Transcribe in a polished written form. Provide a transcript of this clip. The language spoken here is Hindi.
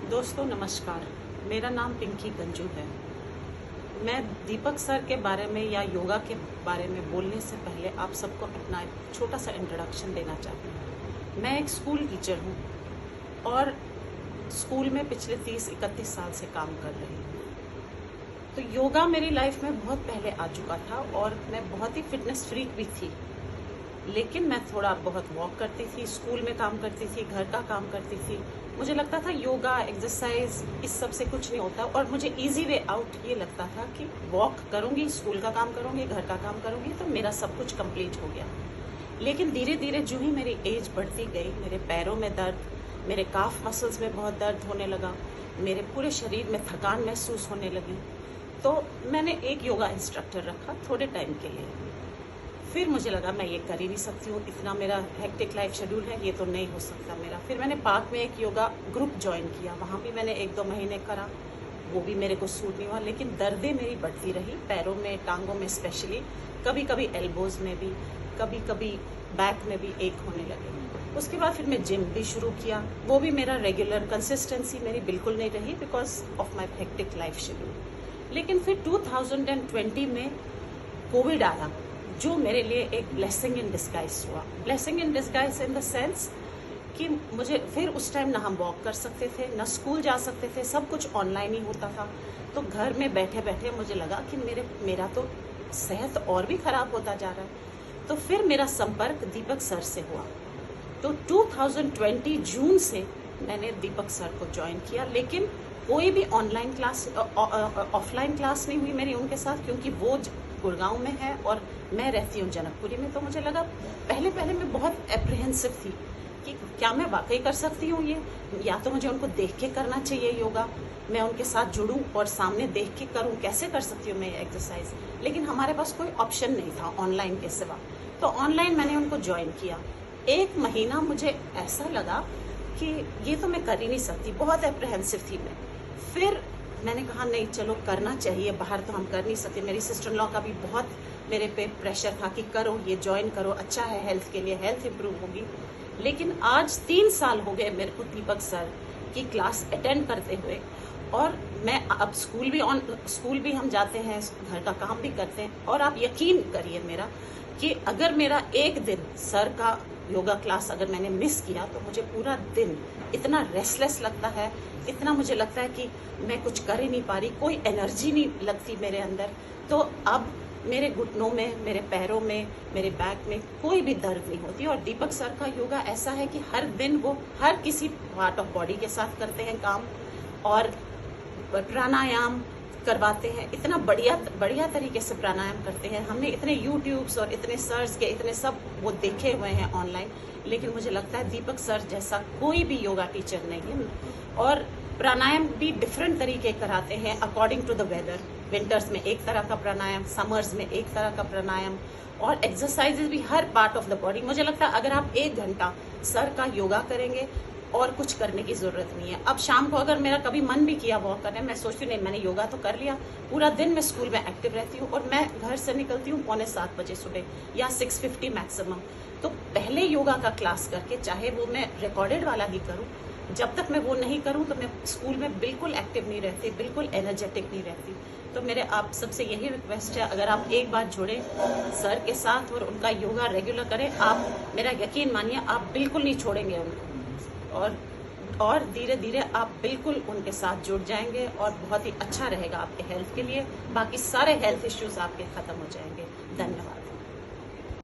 दोस्तों नमस्कार। मेरा नाम पिंकी गंजू है। मैं दीपक सर के बारे में या योगा के बारे में बोलने से पहले आप सबको अपना एक छोटा सा इंट्रोडक्शन देना चाहती हूँ। मैं एक स्कूल टीचर हूँ और स्कूल में पिछले 30-31 साल से काम कर रही हूँ। तो योगा मेरी लाइफ में बहुत पहले आ चुका था और मैं बहुत ही फिटनेस फ्रीक भी थी, लेकिन मैं थोड़ा बहुत वॉक करती थी, स्कूल में काम करती थी, घर का काम करती थी। मुझे लगता था योगा एक्सरसाइज इस सब से कुछ नहीं होता और मुझे इजी वे आउट ये लगता था कि वॉक करूंगी, स्कूल का काम करूंगी, घर का काम करूंगी तो मेरा सब कुछ कंप्लीट हो गया। लेकिन धीरे धीरे जो ही मेरी एज बढ़ती गई, मेरे पैरों में दर्द, मेरे काफ मसल्स में बहुत दर्द होने लगा, मेरे पूरे शरीर में थकान महसूस होने लगी। तो मैंने एक योगा इंस्ट्रक्टर रखा थोड़े टाइम के लिए। फिर मुझे लगा मैं ये कर ही नहीं सकती हूँ, इतना मेरा हेक्टिक लाइफ शेड्यूल है, ये तो नहीं हो सकता मेरा। फिर मैंने पार्क में एक योगा ग्रुप ज्वाइन किया, वहाँ भी मैंने 1-2 महीने करा, वो भी मेरे को सूट नहीं हुआ। लेकिन दर्दें मेरी बढ़ती रही, पैरों में, टांगों में स्पेशली, कभी कभी एल्बोज में भी, कभी कभी बैक में भी एक होने लगे। उसके बाद फिर मैं जिम भी शुरू किया, वो भी मेरा रेगुलर कंसिस्टेंसी मेरी बिल्कुल नहीं रही because of my hectic life schedule. लेकिन फिर 2020 में कोविड आया, जो मेरे लिए एक ब्लेसिंग इन डिस्गाइज हुआ। Blessing in disguise in the sense कि मुझे फिर उस टाइम ना हम वॉक कर सकते थे, ना स्कूल जा सकते थे, सब कुछ ऑनलाइन ही होता था। तो घर में बैठे बैठे मुझे लगा कि मेरा तो सेहत और भी खराब होता जा रहा है। तो फिर मेरा संपर्क दीपक सर से हुआ। तो 2020 जून से मैंने दीपक सर को ज्वाइन किया, लेकिन कोई भी ऑनलाइन क्लास ऑफलाइन क्लास नहीं हुई मेरी उनके साथ, क्योंकि वो गुड़गांव में है और मैं रहती हूँ जनकपुरी में। तो मुझे लगा पहले मैं बहुत एप्रीहेंसिव थी कि क्या मैं वाकई कर सकती हूँ ये, या तो मुझे उनको देख के करना चाहिए योगा, मैं उनके साथ जुड़ूं और सामने देख के करूं, कैसे कर सकती हूँ मैं ये एक्सरसाइज। लेकिन हमारे पास कोई ऑप्शन नहीं था ऑनलाइन के सिवा। तो ऑनलाइन मैंने उनको ज्वाइन किया। 1 महीना मुझे ऐसा लगा कि ये तो मैं कर ही नहीं सकती, बहुत एप्रीहेंसिव थी मैं। फिर मैंने कहा नहीं चलो करना चाहिए, बाहर तो हम कर नहीं सकते। मेरी सिस्टर इन लॉ का भी बहुत मेरे पे प्रेशर था कि करो, ये ज्वाइन करो, अच्छा है हेल्थ के लिए, हेल्थ इंप्रूव होगी। लेकिन आज 3 साल हो गए मेरे को दीपक सर की क्लास अटेंड करते हुए, और मैं अब स्कूल भी हम जाते हैं, घर का काम भी करते हैं। और आप यकीन करिए मेरा कि अगर मेरा एक दिन सर का योगा क्लास अगर मैंने मिस किया तो मुझे पूरा दिन इतना रेस्टलेस लगता है, इतना मुझे लगता है कि मैं कुछ कर ही नहीं पा रही, कोई एनर्जी नहीं लगती मेरे अंदर। तो अब मेरे घुटनों में, मेरे पैरों में, मेरे बैक में कोई भी दर्द नहीं होती। और दीपक सर का योगा ऐसा है कि हर दिन वो हर किसी पार्ट ऑफ बॉडी के साथ करते हैं काम, और प्राणायाम करवाते हैं, इतना बढ़िया तरीके से प्राणायाम करते हैं। हमने इतने यूट्यूब्स और इतने सर्च के इतने सब वो देखे हुए हैं ऑनलाइन, लेकिन मुझे लगता है दीपक सर जैसा कोई भी योगा टीचर नहीं है। और प्राणायाम भी डिफरेंट तरीके कराते हैं according to the weather. Winters में एक तरह का प्राणायाम, समर्स में एक तरह का प्राणायाम, और एक्सरसाइजेज भी हर पार्ट ऑफ द बॉडी। मुझे लगता है अगर आप 1 घंटा सर का योगा करेंगे और कुछ करने की जरूरत नहीं है। अब शाम को अगर मेरा कभी मन भी किया वॉक करने, मैं सोचती हूँ नहीं मैंने योगा तो कर लिया, पूरा दिन मैं स्कूल में एक्टिव रहती हूँ और मैं घर से निकलती हूँ 6:45 बजे सुबह या 6:50 मैक्सिमम। तो पहले योगा का क्लास करके, चाहे वो मैं रिकॉर्डेड वाला ही करूँ, जब तक मैं वो नहीं करूँ तो मैं स्कूल में बिल्कुल एक्टिव नहीं रहती, बिल्कुल एनर्जेटिक नहीं रहती। तो मेरे आप सबसे यही रिक्वेस्ट है, अगर आप एक बार जुड़े सर के साथ और उनका योगा रेगुलर करें, आप मेरा यकीन मानिए आप बिल्कुल नहीं छोड़ेंगे उनको, और धीरे धीरे आप बिल्कुल उनके साथ जुड़ जाएंगे और बहुत ही अच्छा रहेगा आपके हेल्थ के लिए। बाकी सारे हेल्थ इश्यूज आपके खत्म हो जाएंगे। धन्यवाद।